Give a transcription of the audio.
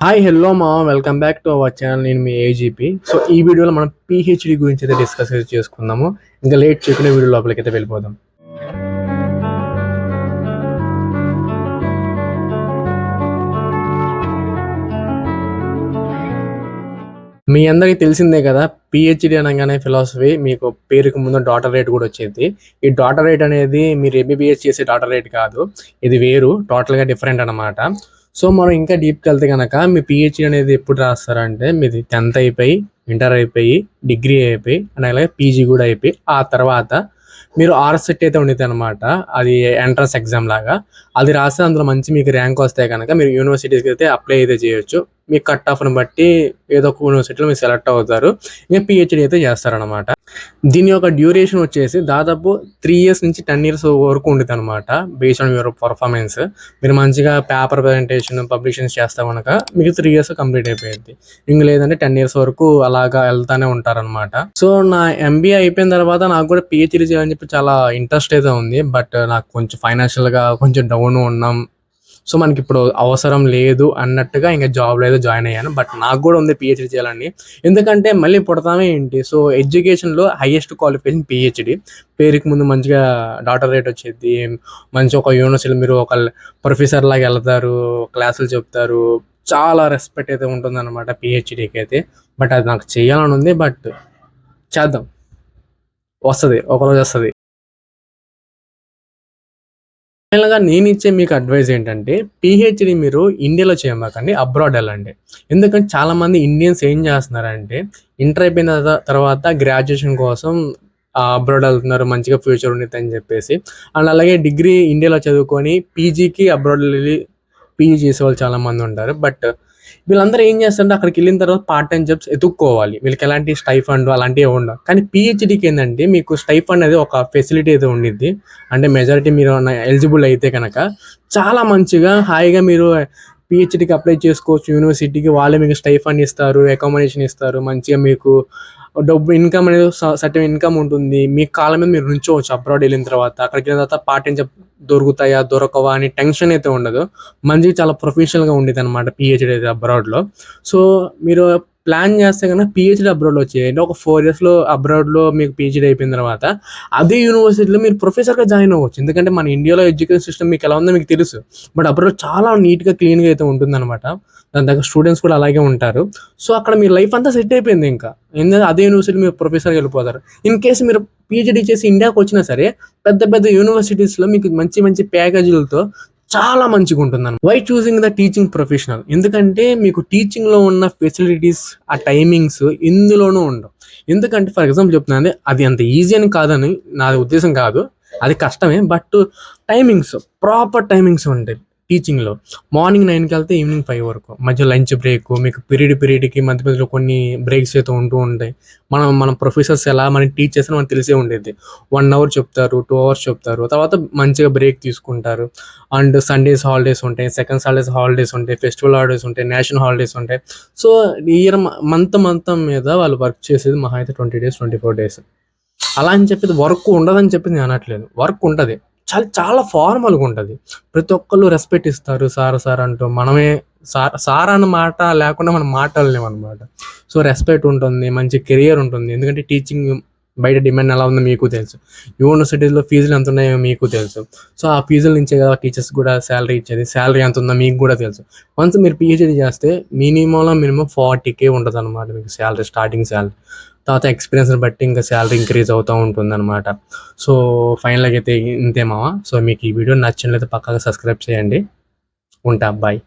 Hi hello మా welcome back to our channel. నేను మీ AGP. So ఈ వీడియోలో మనం పిహెచ్డి గురించి అయితే డిస్కస్ చేసుకుందాము. ఇంకా లేట్ చేయకుండా వీడియో లోపలికి అయితే వెళ్ళిపోదాం. మీ అందరికీ తెలిసిందే కదా, పిహెచ్డి అనగానే ఫిలాసఫీ మీకు పేరుకు ముందు డాటర్ రేట్ కూడా వచ్చేది. ఈ డాటర్ రేట్ అనేది మీరు ఎంబీబీఎస్ చేసే డాటర్ రేట్ కాదు, ఇది వేరు, టోటల్గా డిఫరెంట్ అనమాట. సో మనం ఇంకా డీప్కి వెళ్తే కనుక మీ పిహెచ్డి అనేది ఎప్పుడు రాస్తారంటే మీది 10th అయిపోయి, ఇంటర్ అయిపోయి, డిగ్రీ అయిపోయి అండ్ అలాగే పీజీ కూడా అయిపోయి ఆ తర్వాత మీరు ఆర్సెట్ అయితే ఉండేది అనమాట. అది ఎంట్రన్స్ ఎగ్జామ్ లాగా. అది రాస్తే అందులో మంచి మీకు ర్యాంక్ వస్తే కనుక మీరు యూనివర్సిటీస్కి అయితే అప్లై అయితే చేయొచ్చు. మీ కట్ ఆఫ్ని బట్టి ఏదో ఒక యూనివర్సిటీలో మీరు సెలెక్ట్ అవుతారు. ఇంకా పిహెచ్డి అయితే చేస్తారనమాట. దీని యొక్క డ్యూరేషన్ వచ్చేసి దాదాపు 3 years నుంచి 10 years వరకు ఉంటుంది అనమాట. Based on your performance. మీరు మంచిగా పేపర్ ప్రజెంటేషన్ పబ్లిషన్స్ చేస్తే కనుక మీకు 3 years కంప్లీట్ అయిపోయింది. ఇంక లేదంటే 10 years వరకు అలాగా వెళ్తానే ఉంటారనమాట. సో నా ఎంబీఏ అయిపోయిన తర్వాత నాకు కూడా పిహెచ్డి చేయాలని చెప్పి చాలా ఇంట్రెస్ట్ అయితే ఉంది. బట్ నాకు కొంచెం ఫైనాన్షియల్గా కొంచెం డౌన్ ఉన్నాం. సో మనకి ఇప్పుడు అవసరం లేదు అన్నట్టుగా ఇంకా జాబ్లో అయితే జాయిన్ అయ్యాను. బట్ నాకు కూడా ఉంది పిహెచ్డి చేయాలని. ఎందుకంటే మళ్ళీ పుడతామే ఏంటి. సో ఎడ్యుకేషన్లో హైయెస్ట్ క్వాలిఫికేషన్ పిహెచ్డి. పేరుకి ముందు మంచిగా డాటర్ రేట్ వచ్చేది. మంచి ఒక యూనివర్సిటీలో మీరు ఒక ప్రొఫెసర్ లాగా వెళ్తారు, క్లాసులు చెప్తారు. చాలా రెస్పెక్ట్ అయితే ఉంటుందన్నమాట పిహెచ్డికి అయితే. బట్ అది నాకు చేయాలని ఉంది. బట్ చేద్దాం, వస్తుంది, ఒకరోజు వస్తుంది. ఫైనల్‌గా నేనిచ్చే మీకు అడ్వైస్ ఏంటంటే, పీహెచ్‌డీ మీరు ఇండియాలో చేయమాకండి, అబ్రాడ్ ఎళ్ళండి. ఎందుకంటే చాలామంది ఇండియన్స్ ఏం చేస్తున్నారంటే, ఇంటర్ అయిపోయిన తర్వాత గ్రాడ్యుయేషన్ కోసం అబ్రాడ్ ఎళ్తున్నారు. మంచిగా ఫ్యూచర్ ఉండిద్దని చెప్పేసి. అండ్ అలాగే డిగ్రీ ఇండియాలో చదువుకొని పీజీకి అబ్రాడ్ ఎళ్లి పీజీ చేసేవాళ్ళు చాలామంది ఉంటారు. బట్ వీళ్ళందరూ ఏం చేస్తారంటే అక్కడికెళ్ళిన తర్వాత పార్ట్ టైమ్ జాబ్స్ ఎతుక్కోవాలి. వీళ్ళకి ఎలాంటి స్టైఫండ్ అలాంటివి ఉండవు. కానీ పీహెచ్‌డీకి ఏందంటే మీకు స్టైఫండ్ అనేది ఒక ఫెసిలిటీ అయితే ఉండిద్ది. అంటే మెజారిటీ మీరు ఎలిజిబుల్ అయితే కనుక చాలా మంచిగా హాయిగా మీరు పీహెచ్‌డీకి అప్లై చేసుకోవచ్చు యూనివర్సిటీకి. వాళ్ళే మీకు స్టైఫండ్ ఇస్తారు, అకామిడేషన్ ఇస్తారు. మంచిగా మీకు డబ్బు ఇన్కమ్ అనేది సర్టెన్ ఇన్కమ్ ఉంటుంది. మీ కాళ్ళ మీద మీరు నుంచోవచ్చు అబ్రాడ్ వెళ్ళిన తర్వాత. అక్కడికి వెళ్ళిన తర్వాత పార్ట్ టైమ్ జాబ్ దొరుకుతాయా దొరకవా అని టెన్షన్ అయితే ఉండదు. మంచిగా చాలా ప్రొఫెషనల్‌గా ఉండిద్దనమాట పీహెచ్‌డీ అయితే అబ్రాడ్‌లో. సో మీరు ప్లాన్ చేస్తే గనుక పీహెచ్‌డీ అబ్రాడ్‌లో చేయండి. ఒక 4 yearsలో అబ్రాడ్‌లో మీకు పీహెచ్‌డీ అయిపోయిన తర్వాత అదే యూనివర్సిటీలో మీరు ప్రొఫెసర్‌గా జాయిన్ అవ్వచ్చు. ఎందుకంటే మన ఇండియాలో ఎడ్యుకేషన్ సిస్టమ్ మీకు ఎలా ఉందో మీకు తెలుసు. బట్ అబ్రాడ్ చాలా నీట్‌గా, క్లీన్‌గా అయితే ఉంటుందనమాట. దాని దగ్గర స్టూడెంట్స్ కూడా అలాగే ఉంటారు. సో అక్కడ మీ లైఫ్ అంతా సెట్ అయిపోయింది ఇంకా. ఎందుకంటే అదే యూనివర్సిటీ మీరు ప్రొఫెసర్‌గా వెళ్ళిపోతారు. ఇన్ కేస్ మీరు పీహెచ్‌డీ చేసి ఇండియాకి వచ్చినా సరే పెద్ద పెద్ద యూనివర్సిటీస్‌లో మీకు మంచి మంచి ప్యాకేజీలతో చాలా మంచిగుంటుందనమాట. Why choosing the teaching professional? ఎందుకంటే మీకు టీచింగ్‌లో ఉన్న ఫెసిలిటీస్, ఆ టైమింగ్స్ ఇందులోనూ ఉండవు. ఎందుకంటే ఫర్ ఎగ్జాంపుల్ చెప్తున్నానండి, అది అంత ఈజీ అని కాదని నా ఉద్దేశం కాదు. అది కష్టమే. బట్ టైమింగ్స్, ప్రాపర్ టైమింగ్స్ ఉంటాయి టీచింగ్‌లో. మార్నింగ్ 9కి వెళ్తే ఈవినింగ్ 5 వరకు. మధ్య లంచ్ బ్రేక్, మీకు పీరియడ్‌కి మధ్య మధ్యలో కొన్ని బ్రేక్స్ అయితే ఉంటూ ఉంటాయి. మన ప్రొఫెసర్స్ ఎలా మనకి టీచ్ చేస్తారో మనకు తెలిసే ఉండేది. 1 అవర్ చెప్తారు, 2 అవర్స్ చెప్తారు. తర్వాత మంచిగా బ్రేక్ తీసుకుంటారు. అండ్ సండేస్ హాలిడేస్ ఉంటాయి, సెకండ్ సాటర్డేస్ హాలిడేస్ ఉంటాయి, ఫెస్టివల్ హాలిడేస్ ఉంటాయి, నేషనల్ హాలిడేస్ ఉంటాయి. సో ఇయర్ మంత్ మీద వాళ్ళు వర్క్ చేసేది మహా అయితే 20 days, 24 days. అలా అని చెప్పేది వర్క్ ఉండదని చెప్పి నేను అనట్లేదు. వర్క్ ఉంటది. చాలా చాలా ఫార్మల్‌గా ఉంటది. ప్రతి ఒక్కళ్ళు రెస్పెక్ట్ ఇస్తారు. సార్ సార్ అంటూ. మనమే సార్ సార్ అన్న మాట లేకుండా మనం మాట్లాడలేమనమాట. సో రెస్పెక్ట్ ఉంటుంది. మంచి కెరియర్ ఉంటుంది. ఎందుకంటే టీచింగ్ బయట డిమాండ్ ఎలా ఉందో మీకు తెలుసు. యూనివర్సిటీస్‌లో ఫీజులు ఎంత ఉన్నాయో మీకు తెలుసు. సో ఆ ఫీజుల నుంచే కదా టీచర్స్ కూడా సాలరీ ఇచ్చేది. సాలరీ ఎంత ఉందో మీకు కూడా తెలుసు. వన్స్ మీరు పీహెచ్‌డీ చేస్తే మినిమమ్ 40K ఉంటదనమాట మీకు సాలరీ, స్టార్టింగ్ సాలరీ. తర్వాత ఎక్స్‌పీరియన్స్‌ని బట్టి ఇంకా సాలరీ ఇంక్రీజ్ అవుతా ఉంటుందనమాట. సో ఫైనల్‌గా అయితే ఇంతే మామ. సో మీకు ఈ వీడియో నచ్చినట్లయితే పక్కాగా సబ్స్క్రైబ్ చేయండి. ఉంటా. బాయ్.